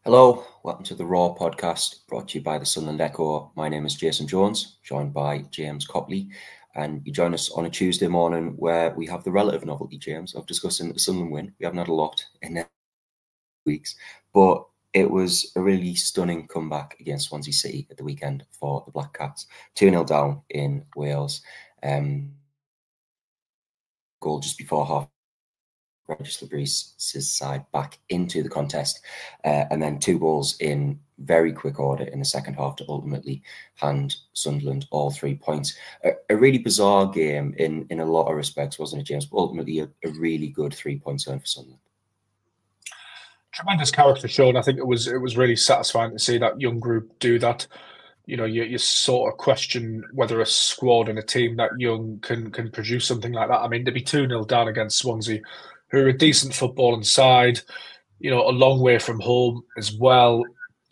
Hello, welcome to the Raw podcast brought to you by the Sunderland Echo. My name is Jason Jones, joined by James Copley, and you join us on a Tuesday morning where we have the relative novelty, James, of discussing the Sunderland win. We haven't had a lot in weeks, but it was a really stunning comeback against Swansea City at the weekend for the Black Cats. 2-0 down in Wales. Goal just before half. Regis Labrisse's side back into the contest, and then two goals in very quick order in the second half to ultimately hand Sunderland all 3 points. A really bizarre game in a lot of respects, wasn't it, James? But ultimately a really good 3 points earned for Sunderland. Tremendous character show, and I think it was really satisfying to see that young group do that. You know, you sort of question whether a squad and a team that young can produce something like that. I mean, to be 2-0 down against Swansea, who are a decent footballing side, you know, a long way from home as well.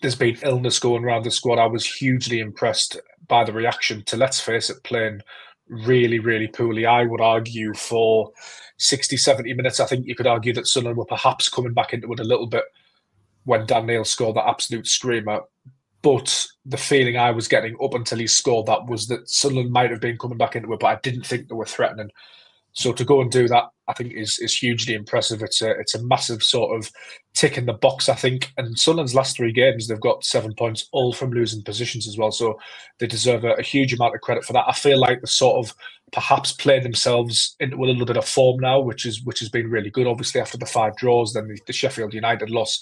There's been illness going around the squad. I was hugely impressed by the reaction to, let's face it, playing really, really poorly. I would argue for 60, 70 minutes, I think you could argue that Sunderland were perhaps coming back into it a little bit when Dan Neil scored that absolute screamer. But the feeling I was getting up until he scored that was that Sunderland might have been coming back into it, but I didn't think they were threatening. So to go and do that, I think is hugely impressive. It's a massive sort of tick in the box, I think. And Sunderland's last 3 games, they've got 7 points, all from losing positions as well. So they deserve a huge amount of credit for that. I feel like they're sort of perhaps playing themselves into a little bit of form now, which has been really good. Obviously, after the 5 draws, then the Sheffield United loss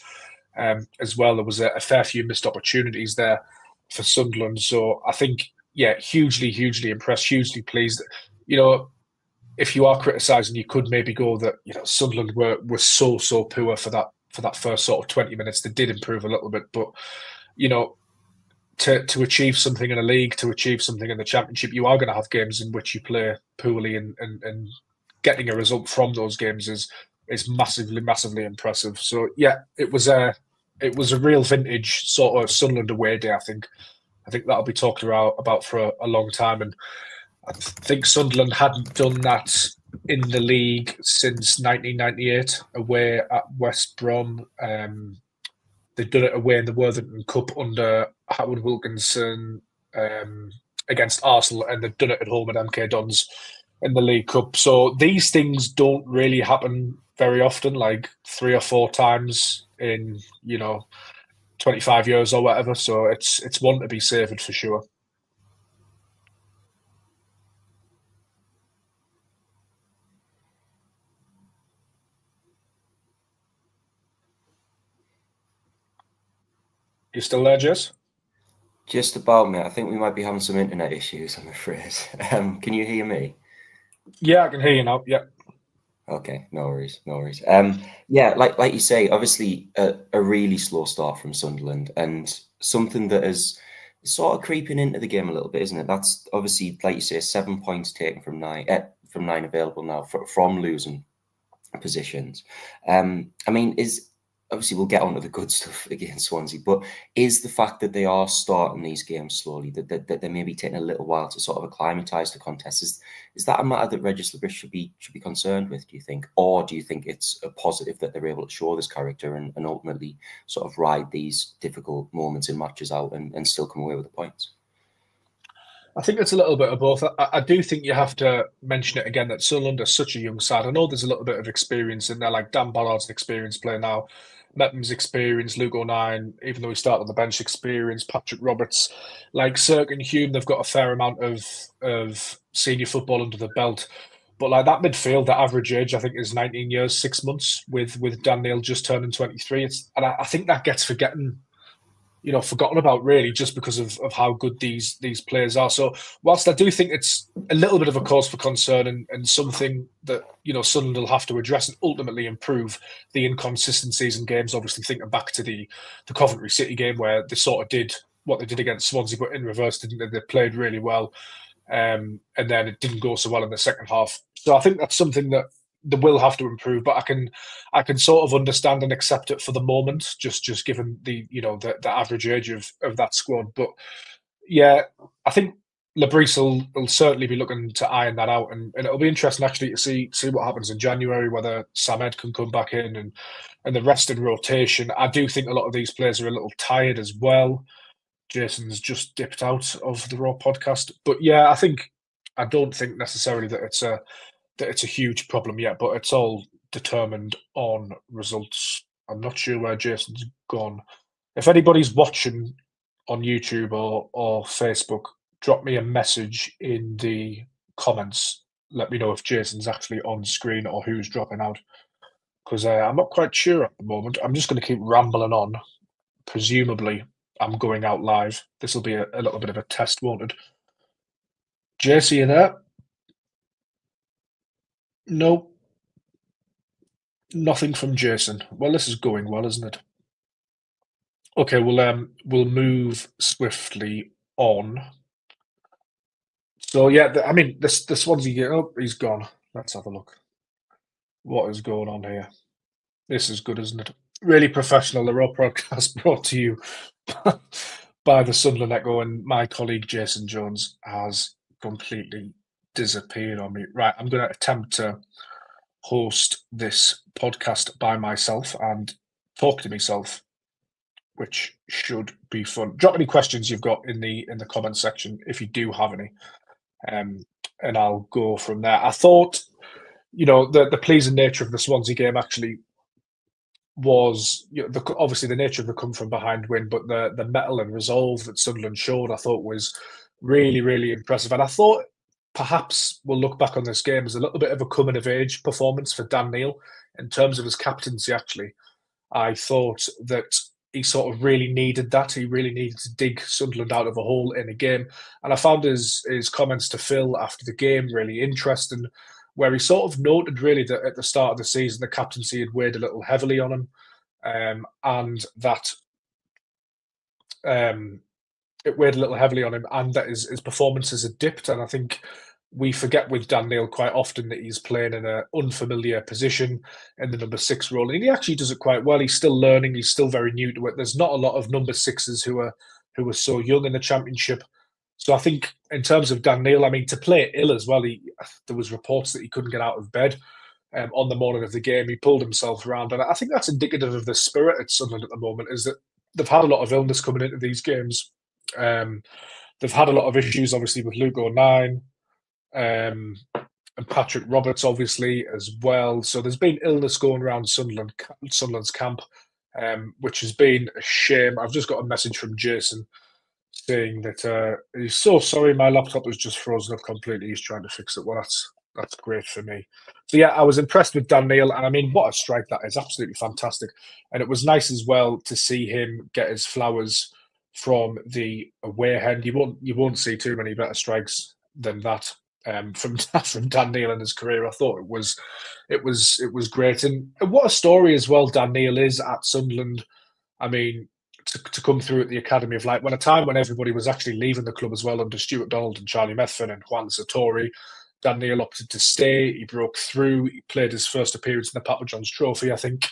as well. There was a fair few missed opportunities there for Sunderland. So I think, yeah, hugely, hugely impressed, hugely pleased. You know, if you are criticising, you could maybe go that, you know, Sunderland were so poor for that first sort of 20 minutes. They did improve a little bit, but you know, to achieve something in a league, to achieve something in the Championship, you are going to have games in which you play poorly, and getting a result from those games is massively impressive. So yeah, it was a real vintage sort of Sunderland away day. I think that'll be talked about for a long time, and I think Sunderland hadn't done that in the league since 1998, away at West Brom. They'd done it away in the Worthington Cup under Howard Wilkinson against Arsenal, and they've done it at home at MK Dons in the League Cup. So these things don't really happen very often, like 3 or 4 times in, 25 years or whatever. So it's one to be savoured for sure. You still there, Jess? Just about, mate. I think we might be having some internet issues, I'm afraid. Can you hear me? Yeah, I can hear you now. Yeah. Okay, no worries. Yeah, like you say, obviously a really slow start from Sunderland, and something that is sort of creeping into the game a little bit, isn't it? That's obviously, like you say, 7 points taken from 9 available now from losing positions. I mean, obviously we'll get onto the good stuff against Swansea, but is the fact that they are starting these games slowly, that they may be taking a little while to sort of acclimatise to contests, is that a matter that Regis Labrisse should be concerned with, do you think? Or do you think it's a positive that they're able to show this character and ultimately sort of ride these difficult moments in matches out and still come away with the points? I think it's a little bit of both. I do think you have to mention it again that Sunderland are such a young side. I know there's a little bit of experience in there, like Dan Ballard's an experienced player now, Mephem's experienced, Luke O'Nien, even though he started on the bench, experienced, Patrick Roberts, like Cirque and Hume, they've got a fair amount of senior football under the belt. But like that midfield, the average age I think is 19 years, 6 months, with Dan Neil just turning 23. And I think that gets forgotten about really, just because of how good these players are. So whilst I do think it's a little bit of a cause for concern and something that, Sunderland will have to address and ultimately improve, the inconsistencies in games, obviously thinking back to the Coventry City game where they sort of did what they did against Swansea, but in reverse, didn't they? They played really well. And then it didn't go so well in the second half. So I think that's something that they will have to improve, but I can sort of understand and accept it for the moment, just given the average age of that squad. But yeah, I think Labrise will certainly be looking to iron that out, and it'll be interesting actually to see what happens in January, whether Samed can come back in and the rest in rotation. I do think a lot of these players are a little tired as well. Jason's just dipped out of the Raw podcast, but yeah, I don't think necessarily that it's a huge problem yet, but it's all determined on results. I'm not sure where Jason's gone. If anybody's watching on YouTube or Facebook, drop me a message in the comments. Let me know if Jason's actually on screen or who's dropping out, because I'm not quite sure at the moment. I'm just going to keep rambling on. Presumably, I'm going out live. This will be a little bit of a test, won't it? Jason, you there? Nope. Nothing from Jason. Well, this is going well, isn't it? Okay, we'll move swiftly on. So yeah, I mean, the Swansea. Oh, he's gone. Let's have a look. What is going on here? This is good, isn't it? Really professional. The Raw podcast brought to you by the Sunderland Echo, and my colleague Jason Jones has completely disappeared on me. Right, I'm going to attempt to host this podcast by myself and talk to myself, which should be fun. Drop any questions you've got in the comment section if you do have any, and I'll go from there. I thought, the pleasing nature of the Swansea game actually was, obviously the nature of the come from behind win, but the mettle and resolve that Sunderland showed, I thought was really, really impressive. And I thought perhaps we'll look back on this game as a little bit of a coming of age performance for Dan Neil in terms of his captaincy. Actually, I thought that he sort of really needed that. He really needed to dig Sunderland out of a hole in a game. And I found his comments to Phil after the game really interesting, where he sort of noted really that at the start of the season, the captaincy had weighed a little heavily on him, and that it weighed a little heavily on him, and that his performances had dipped. And I think we forget with Dan Neil quite often that he's playing in an unfamiliar position in the number 6 role, and he actually does it quite well. He's still learning. He's still very new to it. There's not a lot of number 6s who are so young in the Championship. So I think in terms of Dan Neil, I mean, to play ill as well, there was reports that he couldn't get out of bed on the morning of the game. He pulled himself around, and I think that's indicative of the spirit at Sunderland at the moment, is that they've had a lot of illness coming into these games. They've had a lot of issues, obviously, with Luke O'Nien, and Patrick Roberts, obviously, as well. So there's been illness going around Sunderland's camp, which has been a shame. I've just got a message from Jason saying that he's so sorry, my laptop was just frozen up completely. He's trying to fix it. Well, that's great for me. So yeah, I was impressed with Dan Neil, and I mean, what a strike that is! Absolutely fantastic. And it was nice as well to see him get his flowers from the away end. You won't see too many better strikes than that from Dan Neil in his career. I thought it was great, and what a story as well Dan Neil is at Sunderland. I mean, to come through at the academy of light, when a time when everybody was actually leaving the club as well under Stuart Donald and Charlie Methven and Juan Sartori, Dan Neil opted to stay. He broke through. He played his first appearance in the Papa John's Trophy, I think.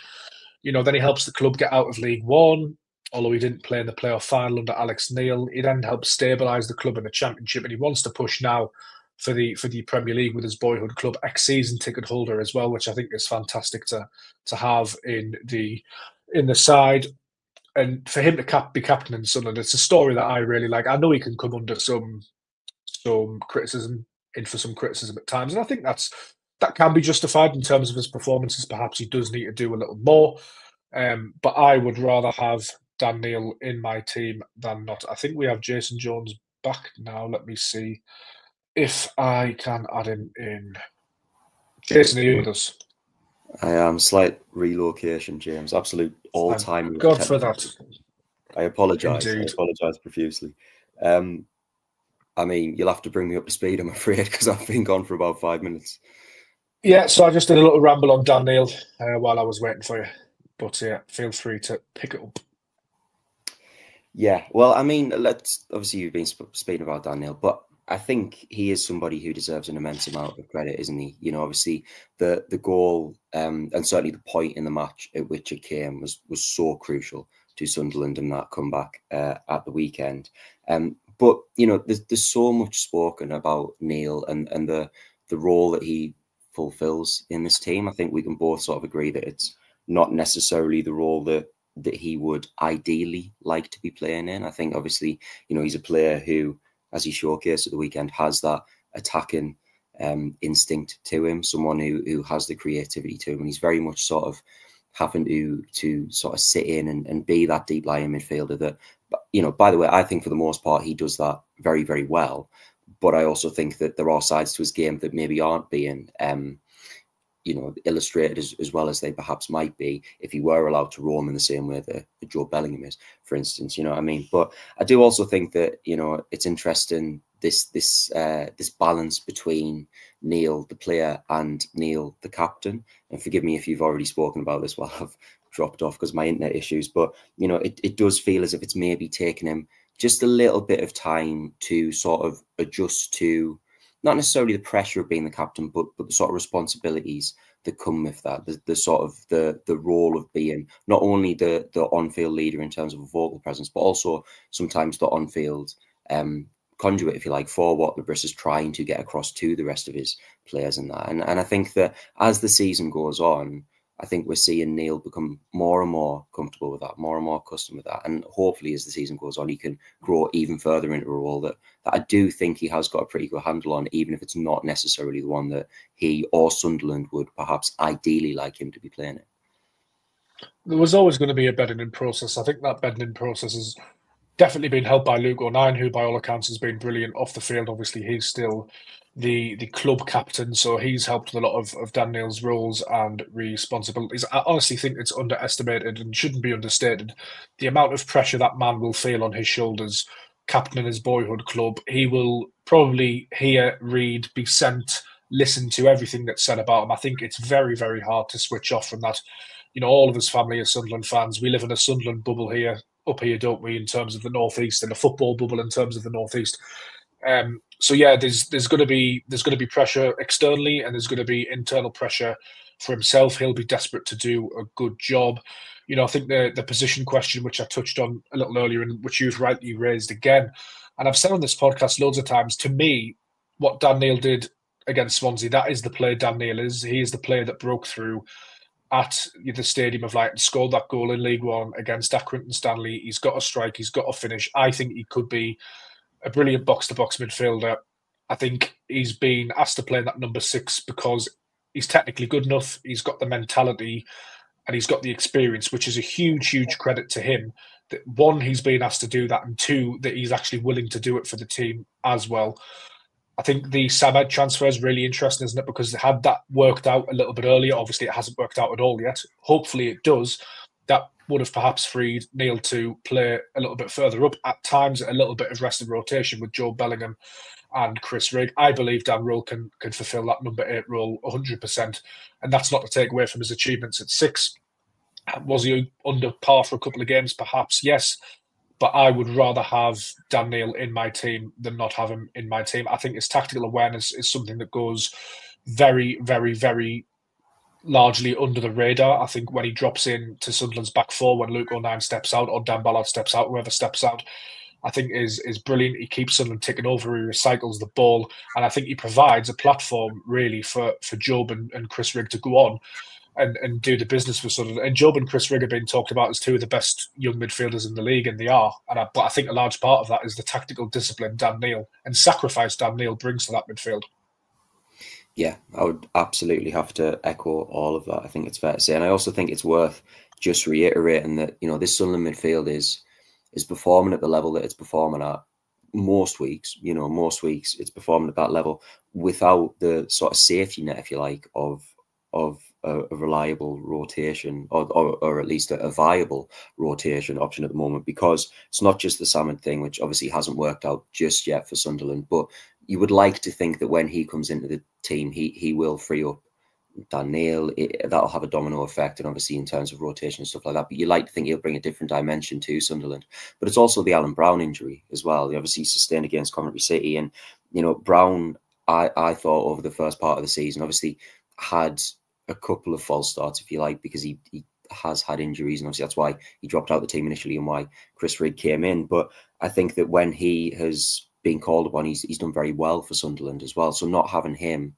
Then he helps the club get out of League One, although he didn't play in the playoff final under Alex Neil. He then helped stabilise the club in the Championship, and he wants to push now for the Premier League with his boyhood club, ex-season ticket holder as well, which I think is fantastic to have in the side. And for him to be captain in Sunderland, it's a story that I really like. I know he can come under some criticism, in for some criticism at times, and I think that can be justified in terms of his performances. Perhaps he does need to do a little more, but I would rather have Dan Neil in my team than not. I think we have Jason Jones back now. Let me see if I can add him in. Jason, are you with us? I am. Slight relocation, James. Absolute all-time. God for that. I apologise. I apologise profusely. I mean, you'll have to bring me up to speed, I'm afraid, because I've been gone for about 5 minutes. Yeah, so I just did a little ramble on Dan Neil while I was waiting for you. But yeah, feel free to pick it up. Yeah, well, I mean, obviously you've been speaking about Dan Neil, but I think he is somebody who deserves an immense amount of credit, isn't he? Obviously the goal and certainly the point in the match at which it came was so crucial to Sunderland and that comeback at the weekend. But you know, there's so much spoken about Neil and the role that he fulfills in this team. I think we can both sort of agree that it's not necessarily the role that he would ideally like to be playing in. I think obviously, you know, he's a player who, as he showcased at the weekend, has that attacking instinct to him, someone who has the creativity to him, and he's very much sort of having to sort of sit in and be that deep lying midfielder that, you know, by the way, I think for the most part he does that very, very well. But I also think that there are sides to his game that maybe aren't being you know, illustrated as well as they perhaps might be if he were allowed to roam in the same way that Joe Bellingham is, for instance. You know what I mean? But I do also think that, you know, it's interesting this balance between Neil the player and Neil the captain. And forgive me if you've already spoken about this while I've dropped off because of my internet issues. But you know, it does feel as if it's maybe taken him just a little bit of time to sort of adjust to not necessarily the pressure of being the captain, but the sort of responsibilities that come with that, the sort of the role of being not only the on-field leader in terms of a vocal presence, but also sometimes the on-field conduit, if you like, for what Lebris is trying to get across to the rest of his players and that. And I think that as the season goes on, I think we're seeing Neil become more and more comfortable with that, more and more accustomed with that. And hopefully as the season goes on, he can grow even further into a role that I do think he has got a pretty good handle on, even if it's not necessarily the one that he or Sunderland would perhaps ideally like him to be playing it. There was always going to be a bedding in process. I think that bedding in process has definitely been helped by Luke O'Nien, who by all accounts has been brilliant off the field. Obviously, he's still the club captain, so he's helped with a lot of Dan Neil's roles and responsibilities. I honestly think it's underestimated and shouldn't be understated. The amount of pressure that man will feel on his shoulders, captaining his boyhood club. He will probably hear, read, be sent, listen to everything that's said about him. I think it's very, very hard to switch off from that. You know, all of his family are Sunderland fans. We live in a Sunderland bubble here, up here, don't we, in terms of the Northeast, and a football bubble in terms of the Northeast. So yeah, there's going to be pressure externally, and there's going to be internal pressure for himself. He'll be desperate to do a good job. You know, I think the position question, which I touched on a little earlier, and which you've rightly raised again, and I've said on this podcast loads of times, to me, what Dan Neil did against Swansea, that is the player Dan Neil is. He is the player that broke through at the Stadium of Light and scored that goal in League One against Accrington Stanley. He's got a strike, he's got a finish. I think he could be a brilliant box-to-box midfielder. I think he's been asked to play in that number 6 because he's technically good enough, he's got the mentality, and he's got the experience, which is a huge, huge credit to him. That one, he's been asked to do that, and two, that he's actually willing to do it for the team as well. I think the Samed transfer is really interesting, isn't it? Because had that worked out a little bit earlier, obviously it hasn't worked out at all yet. Hopefully it does. That would have perhaps freed Neil to play a little bit further up, at times a little bit of rest and rotation with Joe Bellingham and Chris Rigg. I believe Dan Roll can fulfil that number 8 role 100%. And that's not to take away from his achievements at 6. Was he under par for a couple of games? Perhaps, yes. But I would rather have Dan Neil in my team than not have him in my team. I think his tactical awareness is something that goes very, very, very largely under the radar. I think when he drops in to Sunderland's back 4, when Luke O'Nien steps out or Dan Ballard steps out, whoever steps out, I think is brilliant. He keeps Sunderland ticking over, he recycles the ball, and I think he provides a platform really for Job and Chris Rigg to go on and do the business for Sunderland. And Job and Chris Rigg are being talked about as 2 of the best young midfielders in the league, and they are. But I think a large part of that is the tactical discipline Dan Neil and sacrifice Dan Neil brings to that midfield. Yeah, I would absolutely have to echo all of that. I think it's fair to say. And I also think it's worth just reiterating that, you know, this Sunderland midfield is performing at the level that it's performing at most weeks. You know, most weeks it's performing at that level without the sort of safety net, if you like, of a reliable rotation or at least a viable rotation option at the moment, because it's not just the Salmon thing, which obviously hasn't worked out just yet for Sunderland, but you would like to think that when he comes into the team, he will free up Dan Neil. That'll have a domino effect, and obviously in terms of rotation and stuff like that. But you like to think he'll bring a different dimension to Sunderland. But it's also the Alan Brown injury as well. He obviously sustained against Coventry City, and you know, Brown, I thought over the first part of the season obviously had a couple of false starts, if you like, because he has had injuries, and obviously that's why he dropped out the team initially and why Chris Rigg came in. But I think that when he has been called upon, he's done very well for Sunderland as well. So not having him,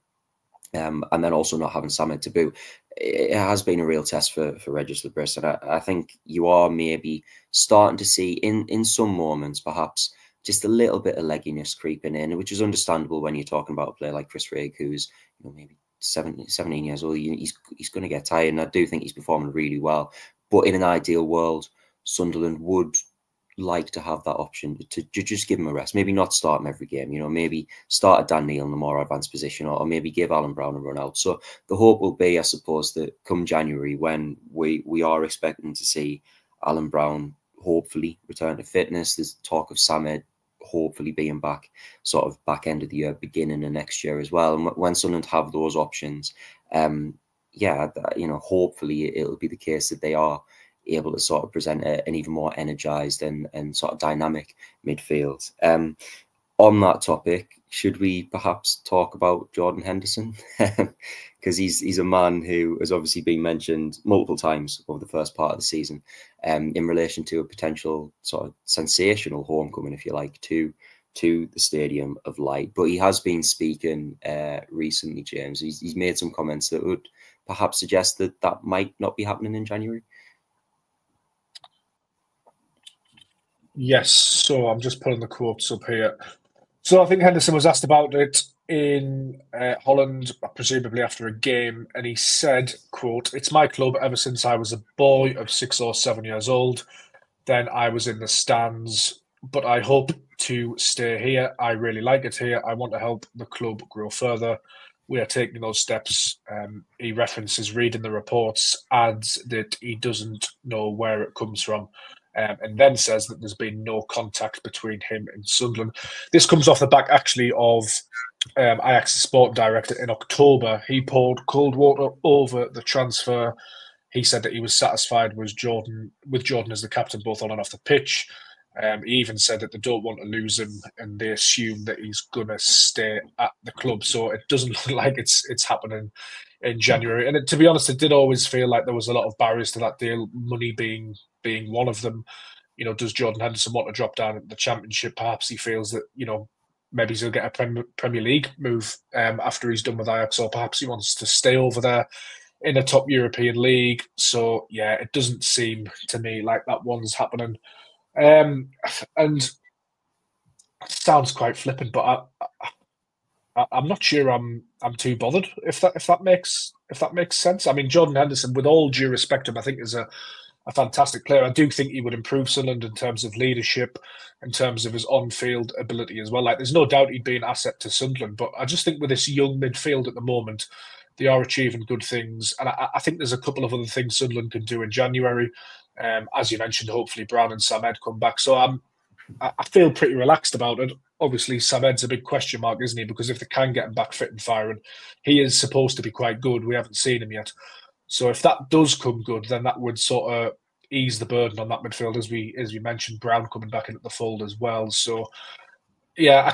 and then also not having Samed to boot, it has been a real test for Regis Labris. And I think you are maybe starting to see in some moments perhaps just a little bit of legginess creeping in, which is understandable when you're talking about a player like Chris Rigg, who's maybe 17 years old. He's going to get tired, and I do think he's performing really well. But in an ideal world, Sunderland would like to have that option to just give him a rest. Maybe not start him every game, maybe start a Dan Neil in a more advanced position, or maybe give Alan Brown a run out. So the hope will be, I suppose, that come January, when we are expecting to see Alan Brown hopefully return to fitness, there's talk of Samed hopefully being back sort of back end of the year, beginning of next year as well. And when Sunderland have those options, hopefully it'll be the case that they are able to sort of present an even more energised and sort of dynamic midfield. On that topic, should we perhaps talk about Jordan Henderson? Because he's a man who has obviously been mentioned multiple times over the first part of the season, in relation to a potential sort of sensational homecoming, if you like, to the Stadium of Light. But he has been speaking recently, James. He's made some comments that would perhaps suggest that might not be happening in January. Yes, so I'm just pulling the quotes up here. So I think Henderson was asked about it in Holland, presumably after a game, and he said, quote, "It's my club ever since I was a boy of 6 or 7 years old. Then I was in the stands, but I hope to stay here. I really like it here. I want to help the club grow further. We are taking those steps." He references reading the reports, adds that he doesn't know where it comes from, and then says that there's been no contact between him and Sunderland. This comes off the back, actually, of Ajax's sport director in October. He poured cold water over the transfer. He said that he was satisfied with Jordan as the captain, both on and off the pitch. He even said that they don't want to lose him, and they assume that he's going to stay at the club. So it doesn't look like it's happening in January. And to be honest, it did always feel like there was a lot of barriers to that deal, money being one of them. Does Jordan Henderson want to drop down at the Championship? Perhaps he feels that, maybe he'll get a Premier League move after he's done with Ajax, or perhaps he wants to stay over there in a top European league. So, yeah, it doesn't seem to me like that one's happening. And it sounds quite flippant, but I'm not sure I'm too bothered if that makes sense. I mean, Jordan Henderson, with all due respect to him, I think is a fantastic player. I do think he would improve Sunderland in terms of leadership, in terms of his on-field ability as well. Like, there's no doubt he'd be an asset to Sunderland, but I just think with this young midfield at the moment, they are achieving good things, and I think there's a couple of other things Sunderland can do in January. As you mentioned, hopefully Brown and Samed come back. So I feel pretty relaxed about it. Obviously, Samed's a big question mark, isn't he? Because if they can get him back fit and firing, he is supposed to be quite good. We haven't seen him yet. So if that does come good, then that would sort of ease the burden on that midfield, as we mentioned, Brown coming back into the fold as well. So yeah,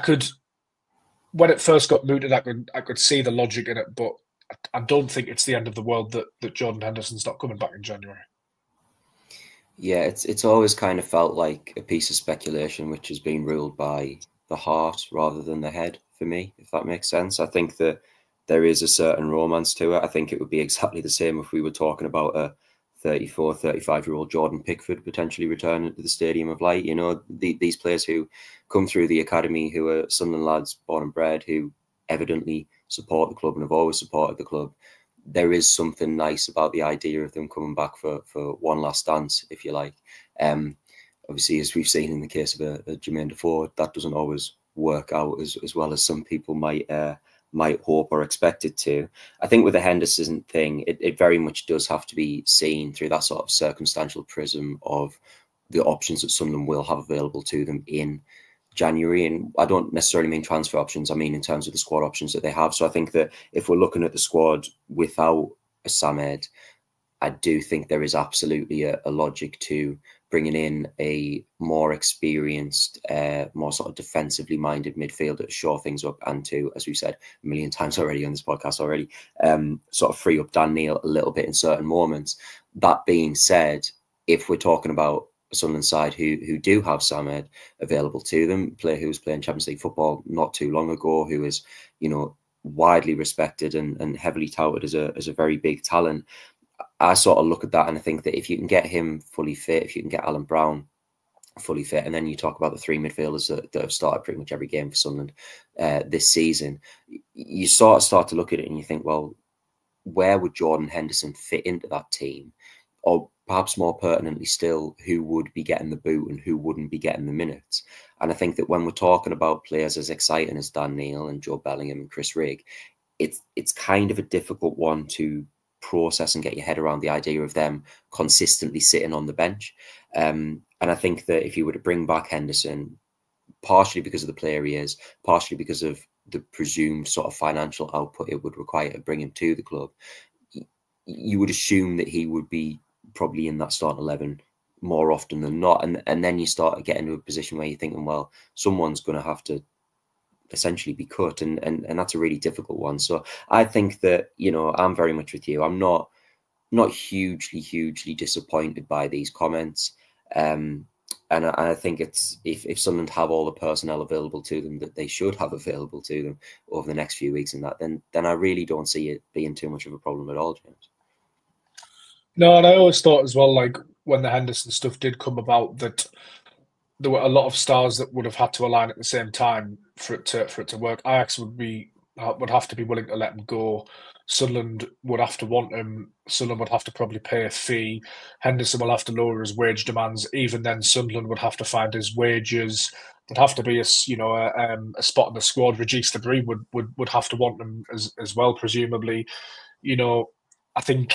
when it first got mooted, I could see the logic in it, but I don't think it's the end of the world that Jordan Henderson's not coming back in January. Yeah, it's always kind of felt like a piece of speculation which has been ruled by the heart rather than the head, for me, if that makes sense. I think that there is a certain romance to it. I think it would be exactly the same if we were talking about a 34, 35-year-old Jordan Pickford potentially returning to the Stadium of Light. These players who come through the academy, who are Sunderland lads, born and bred, who evidently support the club and have always supported the club. There is something nice about the idea of them coming back for one last dance, if you like. Obviously, as we've seen in the case of a Jermaine Defoe, that doesn't always work out as well as some people might hope or expect it to. I think with the Henderson thing, it very much does have to be seen through that sort of circumstantial prism of the options that Sunderland will have available to them in January. And I don't necessarily mean transfer options, I mean in terms of the squad options that they have. So I think that if we're looking at the squad without a Samed, I do think there is absolutely a logic to bringing in a more experienced, more sort of defensively minded midfielder to shore things up, and to, as we've said a million times already on this podcast already, sort of free up Dan Neil a little bit in certain moments. That being said, if we're talking about a Sunderland side who do have Samed available to them, player who was playing Champions League football not too long ago, who is, you know, widely respected and heavily touted as a very big talent, I sort of look at that and I think that if you can get him fully fit, if you can get Alan Brown fully fit, and then you talk about the three midfielders that have started pretty much every game for Sunderland this season, you sort of start to look at it and you think, well, where would Jordan Henderson fit into that team? Or perhaps more pertinently still, who would be getting the boot and who wouldn't be getting the minutes? And I think that when we're talking about players as exciting as Dan Neil and Joe Bellingham and Chris Rigg, it's kind of a difficult one to process and get your head around the idea of them consistently sitting on the bench. And I think that if you were to bring back Henderson, partially because of the player he is, partially because of the presumed sort of financial output it would require to bring him to the club, you would assume that he would be probably in that starting 11 more often than not. And then you start to get into a position where you're thinking, well, someone's going to have to essentially be cut, and that's a really difficult one. So I think that, you know, I'm very much with you. I'm not hugely disappointed by these comments. And I think it's if Sunderland have all the personnel available to them that they should have available to them over the next few weeks and that, then I really don't see it being too much of a problem at all, James. No, and I always thought as well, like when the Henderson stuff did come about, that there were a lot of stars that would have had to align at the same time for it to work. Ajax would have to be willing to let him go. Sunderland would have to want him. Sunderland would have to probably pay a fee. Henderson will have to lower his wage demands. Even then, Sunderland would have to find his wages. There'd have to be a spot in the squad. Regis Debris would have to want him as well, presumably. You know, I think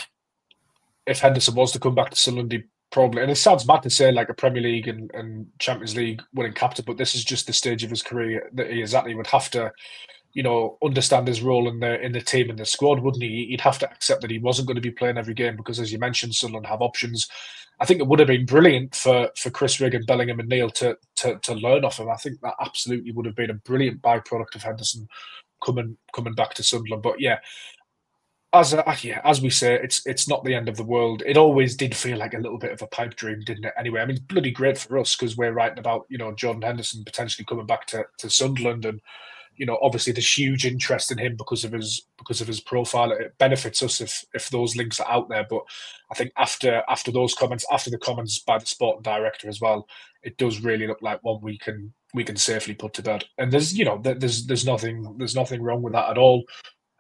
if Henderson was to come back to Sunderland, he probably, and it sounds mad to say like a Premier League and Champions League winning captain, but this is just the stage of his career that he is at. He would have to, you know, understand his role in the team and the squad, wouldn't he? He'd have to accept that he wasn't going to be playing every game because, as you mentioned, Sunderland have options. I think it would have been brilliant for Chris Rigg and Bellingham and Neil to learn off him. I think that absolutely would have been a brilliant byproduct of Henderson coming back to Sunderland. But yeah, as we say, it's not the end of the world. It always did feel like a little bit of a pipe dream, didn't it? Anyway, I mean, it's bloody great for us because we're writing about, you know, Jordan Henderson potentially coming back to Sunderland, and you know, obviously there's huge interest in him because of his profile. It benefits us if those links are out there. But I think after those comments, after the comments by the sporting director as well, it does really look like one we can safely put to bed. And there's nothing wrong with that at all.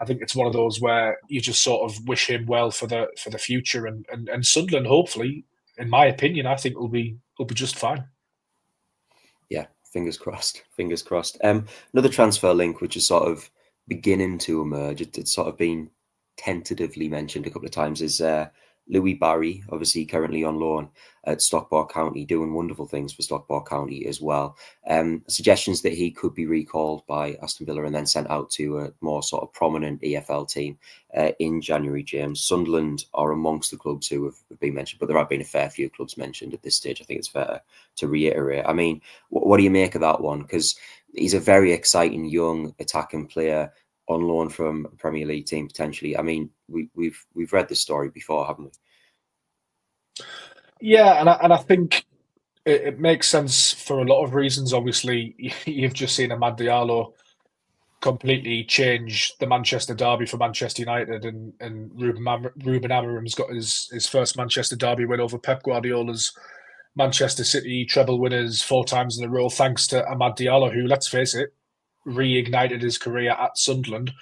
I think it's one of those where you just sort of wish him well for the future, and Sunderland, hopefully, in my opinion, I think will be just fine. Yeah, fingers crossed. Fingers crossed. Another transfer link which is sort of beginning to emerge. It's sort of been tentatively mentioned a couple of times is Louis Barry, obviously currently on loan at Stockport County, doing wonderful things for Stockport County as well. Suggestions that he could be recalled by Aston Villa and then sent out to a more sort of prominent EFL team in January, James. Sunderland are amongst the clubs who have been mentioned, but there have been a fair few clubs mentioned at this stage. I think it's fair to reiterate. I mean, what do you make of that one? Because he's a very exciting young attacking player on loan from a Premier League team potentially. I mean, we've read this story before, haven't we? Yeah, and I think it makes sense for a lot of reasons. Obviously, you've just seen Amad Diallo completely change the Manchester derby for Manchester United, and Ruben Amorim's got his first Manchester derby win over Pep Guardiola's Manchester City treble winners 4 times in a row, thanks to Amad Diallo, who, let's face it, reignited his career at Sunderland.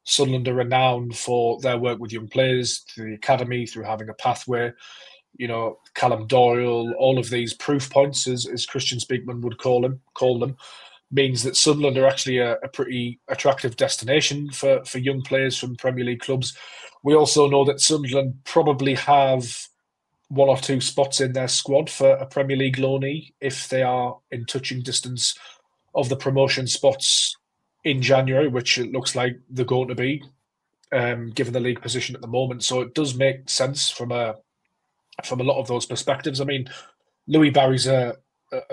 Sunderland are renowned for their work with young players through the academy, through having a pathway. You know, Callum Doyle, all of these proof points, as Christian Speakman would call them, means that Sunderland are actually a pretty attractive destination for young players from Premier League clubs. We also know that Sunderland probably have 1 or 2 spots in their squad for a Premier League loanee if they are in touching distance of the promotion spots in January, which it looks like they're going to be, given the league position at the moment. So it does make sense from a lot of those perspectives. I mean, Louis Barry's a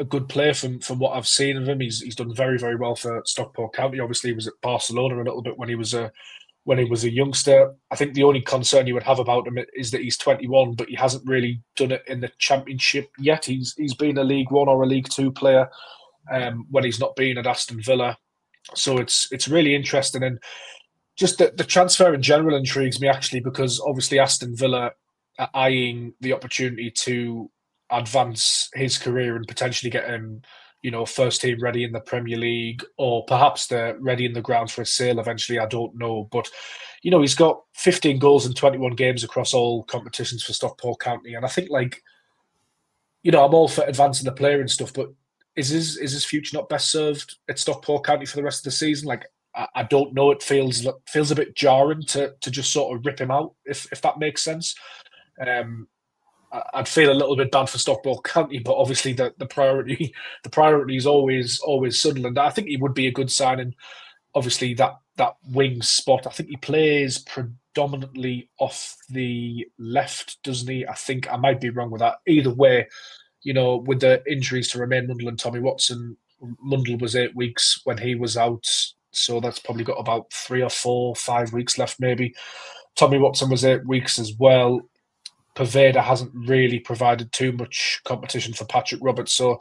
good player from what I've seen of him. He's done very, very well for Stockport County. Obviously, he was at Barcelona a little bit when he was a youngster. I think the only concern you would have about him is that he's 21, but he hasn't really done it in the Championship yet. He's been a League One or a League Two player when he's not been at Aston Villa. So it's really interesting, and just the transfer in general intrigues me actually, because obviously Aston Villa are eyeing the opportunity to advance his career and potentially get him, first team ready in the Premier League, or perhaps they're ready in the ground for a sale eventually. I don't know, but he's got 15 goals in 21 games across all competitions for Stockport County, and I think I'm all for advancing the player and stuff, but is his future not best served at Stockport County for the rest of the season? I don't know. It feels a bit jarring to just sort of rip him out, if that makes sense. I'd feel a little bit bad for Stockport County, but obviously the priority is always Sunderland. I think he would be a good signing. Obviously that wing spot. I think he plays predominantly off the left, doesn't he? I think I might be wrong with that. Either way, with the injuries to Romain Mundle and Tommy Watson, Mundle was 8 weeks when he was out, so that's probably got about 3 or 4, 5 weeks left maybe. Tommy Watson was 8 weeks as well. Poveda hasn't really provided too much competition for Patrick Roberts, so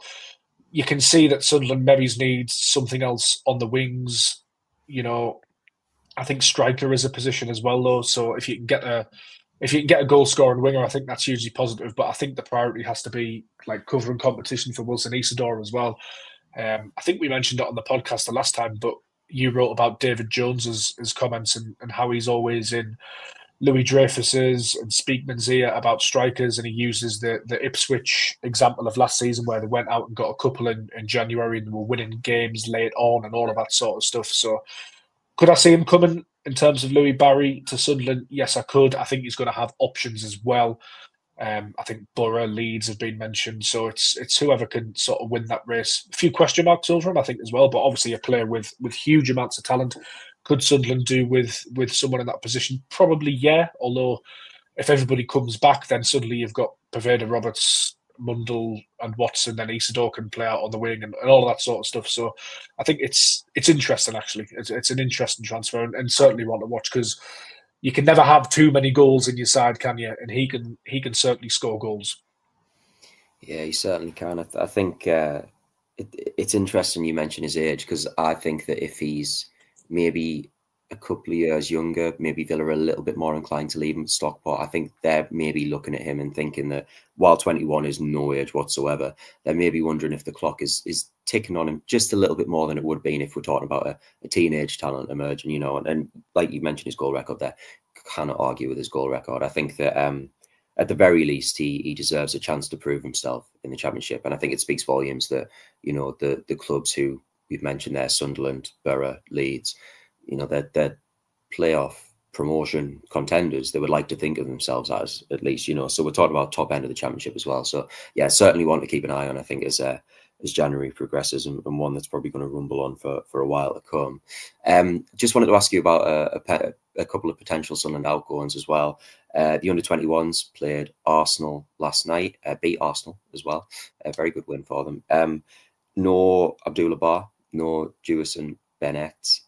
you can see that Sunderland maybe needs something else on the wings. I think striker is a position as well, though. So if you can get a goal scoring winger, I think that's hugely positive. But I think the priority has to be covering competition for Wilson Isidore as well. I think we mentioned it on the podcast the last time, but you wrote about David Jones's comments and how he's always in Louis Dreyfus's and Speakman's ear about strikers, and he uses the Ipswich example of last season where they went out and got a couple in January and were winning games late on and all of that sort of stuff. So could I see him coming in terms of Louis Barry to Sunderland? Yes, I could. I think he's going to have options as well. I think Borough, Leeds have been mentioned, so it's whoever can sort of win that race. A few question marks over him, I think, as well, but obviously a player with huge amounts of talent. Could Sunderland do with someone in that position? Probably, yeah. Although, if everybody comes back, then suddenly you've got Poveda, Roberts, Mundle, and Watson. Then Isidore can play out on the wing and all of that sort of stuff. So, I think it's interesting. Actually, it's an interesting transfer and certainly one to watch, because you can never have too many goals in your side, can you? And he can certainly score goals. Yeah, he certainly can. I think it's interesting you mention his age, because I think that if he's maybe a couple of years younger, maybe Villa are a little bit more inclined to leave him at Stockport. I think they're maybe looking at him and thinking that while 21 is no age whatsoever, they're maybe wondering if the clock is ticking on him just a little bit more than it would have been if we're talking about a teenage talent emerging, and like you mentioned, his goal record there, cannot argue with his goal record. I think that at the very least, he deserves a chance to prove himself in the Championship. And I think it speaks volumes that, the clubs who we've mentioned there, Sunderland, Borough, Leeds, they're playoff promotion contenders. They would like to think of themselves as, at least, so we're talking about top end of the Championship as well. So yeah, certainly one to keep an eye on, I think, as January progresses, and one that's probably going to rumble on for a while to come. Just wanted to ask you about a couple of potential Sunderland outgoings as well. The under-21s played Arsenal last night, beat Arsenal as well. A very good win for them. No Abdullah Bar, no Jewison Bennett.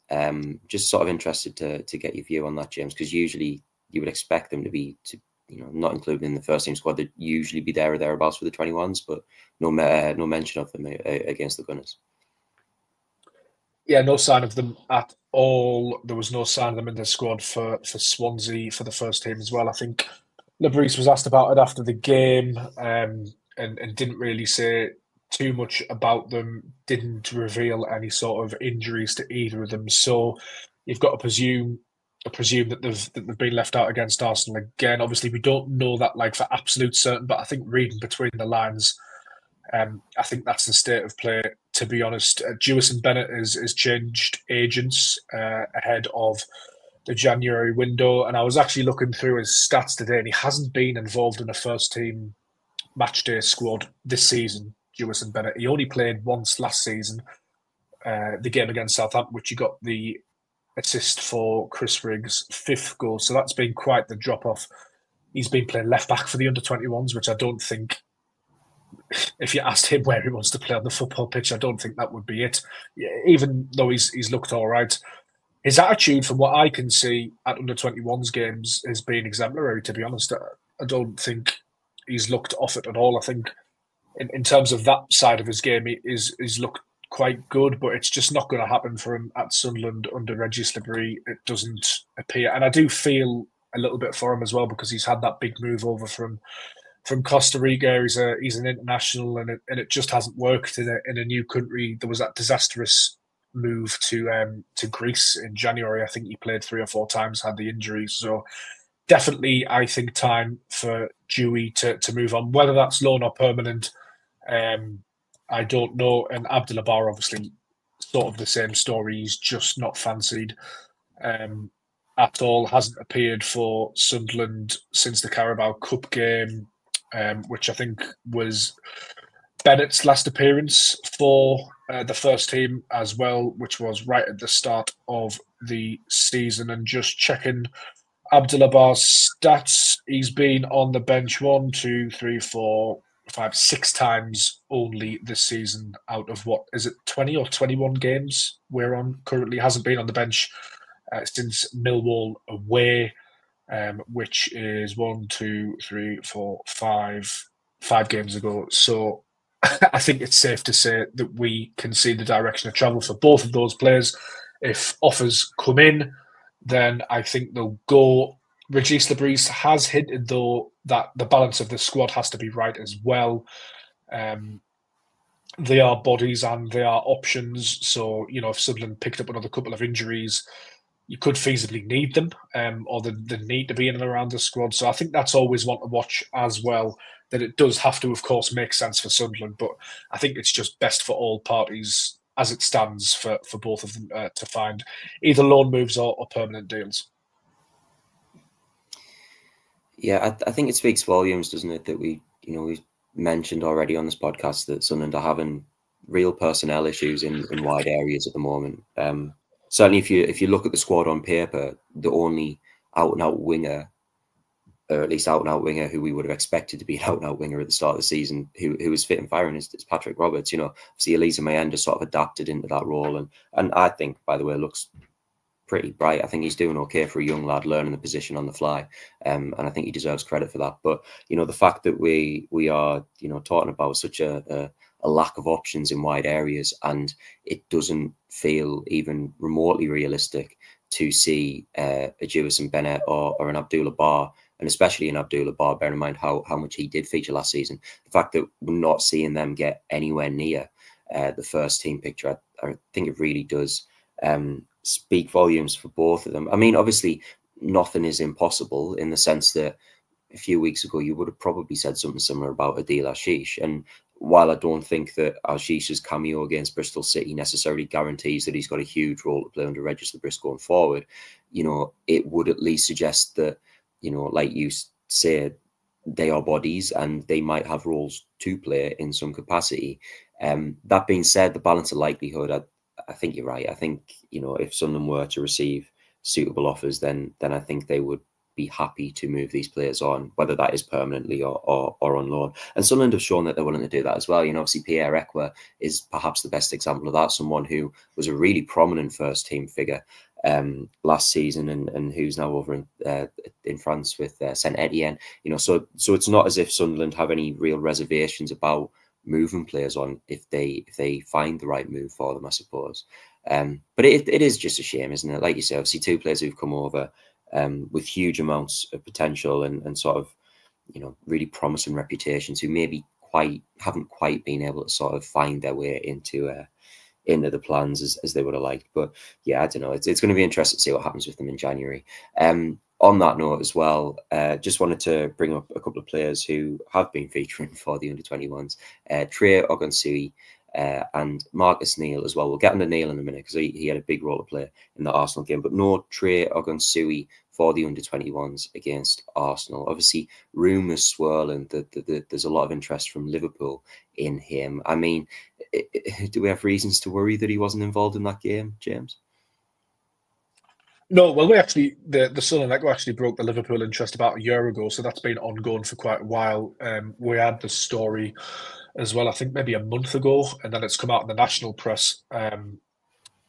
Just sort of interested to get your view on that, James, because usually you would expect them to be not included in the first team squad. They'd usually be there or thereabouts for the 21s, but no mention of them against the Gunners. Yeah, no sign of them at all. There was no sign of them in the squad for Swansea for the first team as well. I think Lebreeze was asked about it after the game and didn't really say too much about them, didn't reveal any sort of injuries to either of them. So you've got to presume that they've been left out against Arsenal again. Obviously, we don't know that for absolute certain, but I think reading between the lines, I think that's the state of play, to be honest. Jewison Bennett has changed agents ahead of the January window, and I was actually looking through his stats today, and he hasn't been involved in a first-team matchday squad this season, Jewison Bennett. He only played once last season, the game against Southampton, which he got the assist for Chris Riggs' 5th goal. So that's been quite the drop-off. He's been playing left-back for the under-21s, which I don't think if you asked him where he wants to play on the football pitch, I don't think that would be it. Even though he's looked all right, his attitude, from what I can see at under-21s games, has been exemplary. To be honest, I don't think he's looked off it at all. I think in terms of that side of his game, he's looked quite good, but it's just not going to happen for him at Sunderland under Reggie Slibbery. It doesn't appear, and I do feel a little bit for him as well because he's had that big move over from Costa Rica. He's an international, and it just hasn't worked in a new country. There was that disastrous move to Greece in January. I think he played 3 or 4 times, had the injuries. So definitely, I think time for Dewey to move on. Whether that's loan or permanent, I don't know. And Abdullah Bar, obviously, sort of the same story. He's just not fancied at all. Hasn't appeared for Sunderland since the Carabao Cup game, which I think was Bennett's last appearance for the first team as well, which was right at the start of the season. And just checking Abdullah Bar's stats, he's been on the bench 1, 2, 3, 4, 5, 6 times only this season out of what is it, 20 or 21 games we're on currently. Hasn't been on the bench since Millwall away, which is 1, 2, 3, 4, 5 games ago. So I think it's safe to say that we can see the direction of travel for both of those players. If offers come in, then I think they'll go. Regis Lebris has hinted, though, that the balance of the squad has to be right as well. They are bodies and they are options. So, if Sunderland picked up another couple of injuries, you could feasibly need them, or they need to be in and around the squad. So I think that's always one to watch as well, that it does have to, of course, make sense for Sunderland. But I think it's just best for all parties as it stands for both of them to find either loan moves or permanent deals. Yeah, I think it speaks volumes, doesn't it, that we mentioned already on this podcast that Sunderland are having real personnel issues in wide areas at the moment. Certainly, if you look at the squad on paper, the only out-and-out winger, or at least out-and-out winger who we would have expected to be an out-and-out winger at the start of the season, who was fit and firing, is Patrick Roberts. See, Elisa Mayenda sort of adapted into that role, and I think, by the way, looks pretty bright. I think he's doing okay for a young lad learning the position on the fly, and I think he deserves credit for that. But the fact that we are talking about such a lack of options in wide areas, and it doesn't feel even remotely realistic to see a Jewison Bennett or an Abdullah Bar, and especially an Abdullah Bar, bear in mind how much he did feature last season. The fact that we're not seeing them get anywhere near the first team picture, I think it really does speak volumes for both of them. I mean, obviously, nothing is impossible in the sense that a few weeks ago you would have probably said something similar about Adil Ashish. And while I don't think that Ashish's cameo against Bristol City necessarily guarantees that he's got a huge role to play under Regis Lebris going forward, it would at least suggest that, like you said, they are bodies and they might have roles to play in some capacity. That being said, the balance of likelihood, I think you're right. I think, if Sunderland were to receive suitable offers, then I think they would be happy to move these players on, whether that is permanently or on loan. And Sunderland have shown that they're willing to do that as well. Obviously Pierre Ekwa is perhaps the best example of that, someone who was a really prominent first team figure last season and who's now over in France with Saint Etienne. So it's not as if Sunderland have any real reservations about moving players on if they find the right move for them, I suppose. But it is just a shame, isn't it? Like you say, obviously 2 players who've come over with huge amounts of potential and sort of, really promising reputations, who maybe haven't quite been able to sort of find their way into the plans as they would have liked. But yeah, I don't know. It's going to be interesting to see what happens with them in January. On that note as well, just wanted to bring up a couple of players who have been featuring for the under-21s. Trey Ogunsui and Marcus Neal as well. We'll get into Neal in a minute because he had a big role to play in the Arsenal game. But no Trey Ogunsui for the under-21s against Arsenal. Obviously, rumours swirling that there's a lot of interest from Liverpool in him. I mean, do we have reasons to worry that he wasn't involved in that game, James? No, well, the Sunderland Echo actually broke the Liverpool interest about a year ago, so that's been ongoing for quite a while. We had the story as well, I think maybe a month ago, and then it's come out in the national press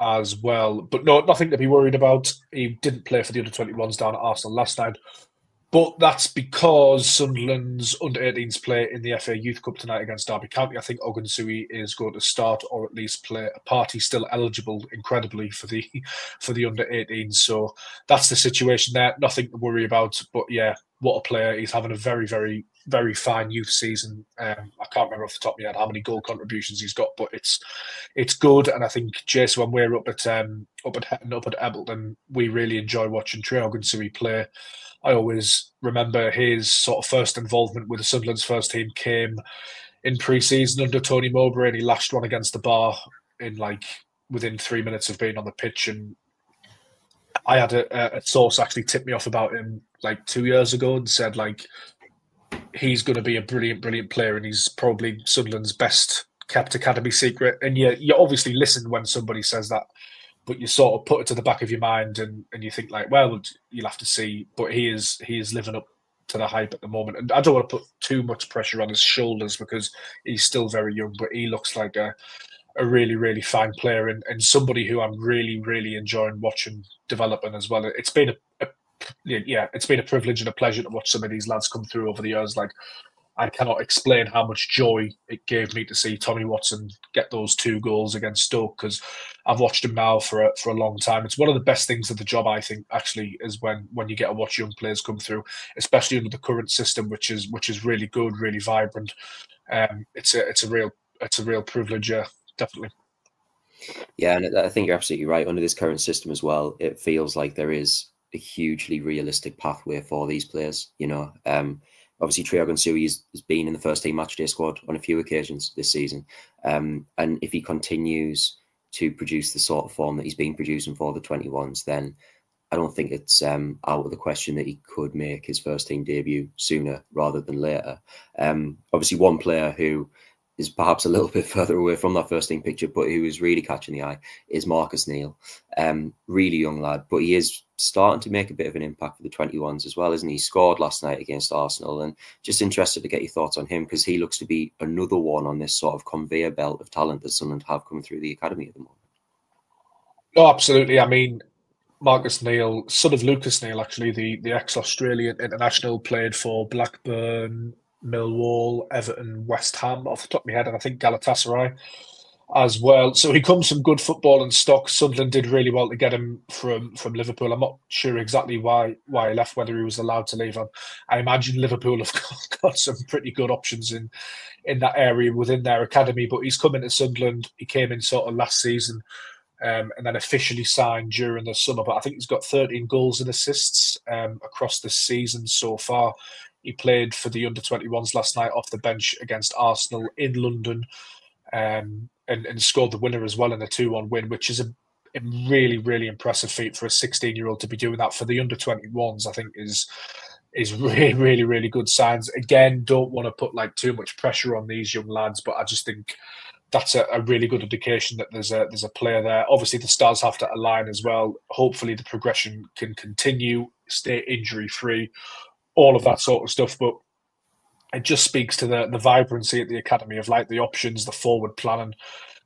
as well. But no, nothing to be worried about. He didn't play for the under-21s down at Arsenal last night. But that's because Sunderland's under-18s play in the FA Youth Cup tonight against Derby County. I think Ogunsui is going to start or at least play a part. He's still eligible, incredibly, for the under-18s. So that's the situation there. Nothing to worry about. But yeah, what a player. He's having a very, very, very fine youth season. I can't remember off the top of my head how many goal contributions he's got, but it's good. And I think, Jason, when we're up at Appleton, we really enjoy watching Trey Ogunsui play. I always remember his sort of first involvement with the Sunderland's first team came in pre-season under Tony Mowbray, and he lashed one against the bar in within 3 minutes of being on the pitch. And I had a source actually tip me off about him 2 years ago and said he's going to be a brilliant, brilliant player, and he's probably Sunderland's best kept academy secret. And you obviously listen when somebody says that, but you sort of put it to the back of your mind and you think well, you'll have to see. But he is living up to the hype at the moment. And I don't want to put too much pressure on his shoulders because he's still very young, but he looks like a really, really fine player and somebody who I'm really, really enjoying watching developing as well. It's been it's been a privilege and a pleasure to watch some of these lads come through over the years. I cannot explain how much joy it gave me to see Tommy Watson get those 2 goals against Stoke, because I've watched him now for a long time. It's one of the best things of the job, I think, actually, is when you get to watch young players come through, especially under the current system, which is really good, really vibrant. It's a real privilege, yeah, definitely. Yeah, and I think you're absolutely right. Under this current system as well, it feels like there is a hugely realistic pathway for these players. Obviously, Trey Ogunsui has been in the first team matchday squad on a few occasions this season. And if he continues to produce the sort of form that he's been producing for the 21s, then I don't think it's out of the question that he could make his first team debut sooner rather than later. Obviously, one player who is perhaps a little bit further away from that first team picture, but who is really catching the eye, is Marcus Neal. Really young lad, but he is starting to make a bit of an impact for the 21s as well, isn't he? He scored last night against Arsenal, and just interested to get your thoughts on him, because he looks to be another one on this sort of conveyor belt of talent that Sunderland have coming through the academy at the moment. No, absolutely. I mean, Marcus Neal, son of Lucas Neal, actually, the ex-Australian international, played for Blackburn, Millwall, Everton, West Ham, off the top of my head, and I think Galatasaray as well. So he comes from good football and stock. Sunderland did really well to get him from Liverpool. I'm not sure exactly why he left, whether he was allowed to leave. I imagine Liverpool have got some pretty good options in that area within their academy, but he's come into Sunderland. He came in sort of last season and then officially signed during the summer. But I think he's got 13 goals and assists across the season so far. He played for the under-21s last night off the bench against Arsenal in London, and scored the winner as well in a 2-1 win, which is a really, really impressive feat for a 16-year-old to be doing that for the under-21s. I think is really, really, really good signs. Again, don't want to put too much pressure on these young lads, but I just think that's a really good indication that there's a player there. Obviously, the stars have to align as well. Hopefully, the progression can continue, stay injury-free, all of that sort of stuff. But it just speaks to the vibrancy at the academy of the options, the forward planning.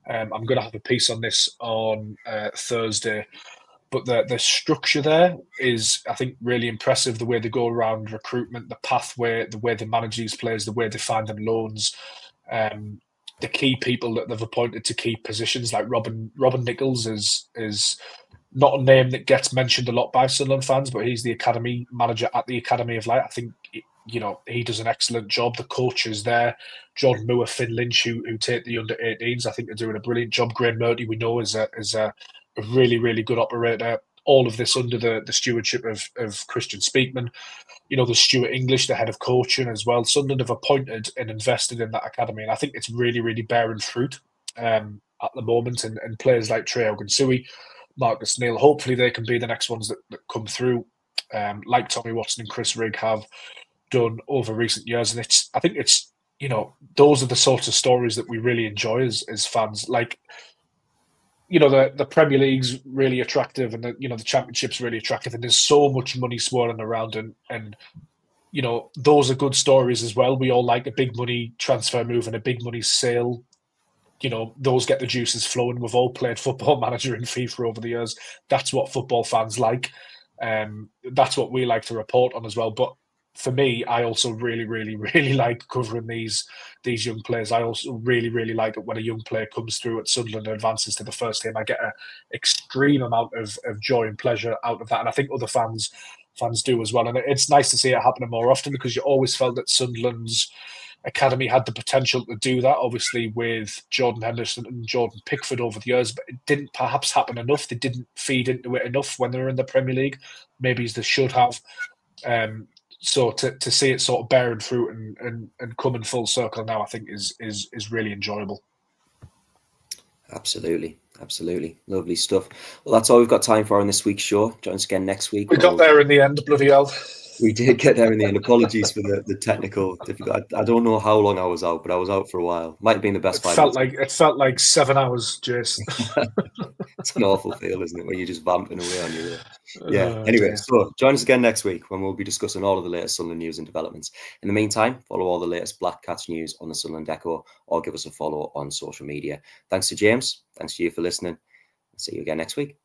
I'm going to have a piece on this on Thursday, but the structure there is, I think, really impressive. The way they go around recruitment, the pathway, the way they manage these players, the way they find them loans, the key people that they've appointed to key positions, like Robin Nichols is not a name that gets mentioned a lot by Sunderland fans, but he's the academy manager at the Academy of Light. I think he does an excellent job. The coaches there, Jordan Moore, Finn Lynch, who take the under-18s, I think they're doing a brilliant job. Graham Murty, we know, is a really, really good operator. All of this under the stewardship of Christian Speakman. There's Stuart English, the head of coaching as well. Sunderland have appointed and invested in that academy, and I think it's really, really bearing fruit at the moment. And players like Trey Ogunsui, Marcus Neal, hopefully they can be the next ones that come through, like Tommy Watson and Chris Rigg have done over recent years. And I think it's those are the sorts of stories that we really enjoy as fans. the Premier League's really attractive, and the Championship's really attractive, and there's so much money swirling around, and those are good stories as well. We all like a big money transfer move and a big money sale. Those get the juices flowing. We've all played Football Manager and FIFA over the years. That's what football fans like. That's what we like to report on as well. But for me, I also really, really, really like covering these young players. I also really, really like it when a young player comes through at Sunderland and advances to the first team. I get an extreme amount of joy and pleasure out of that, and I think other fans do as well. And it's nice to see it happening more often, because you always felt that Sunderland's academy had the potential to do that, obviously with Jordan Henderson and Jordan Pickford over the years, but it didn't perhaps happen enough. They didn't feed into it enough when they were in the Premier League, maybe as they should have. So to see it sort of bearing fruit and coming full circle now, I think is really enjoyable. Absolutely. Lovely stuff. Well, that's all we've got time for on this week's show. Join us again next week. We got there in the end, bloody hell. We did get there in the end. Apologies for the technical difficulty. I don't know how long I was out, but I was out for a while. Might have been the best 5 minutes. It felt like 7 hours, Jason. It's an awful feel, isn't it, when you're just vamping away on your yeah. Anyway, so join us again next week when we'll be discussing all of the latest Sunderland news and developments. In the meantime, follow all the latest Black Cats news on the Sunderland Echo, or give us a follow on social media. Thanks to James. Thanks to you for listening. See you again next week.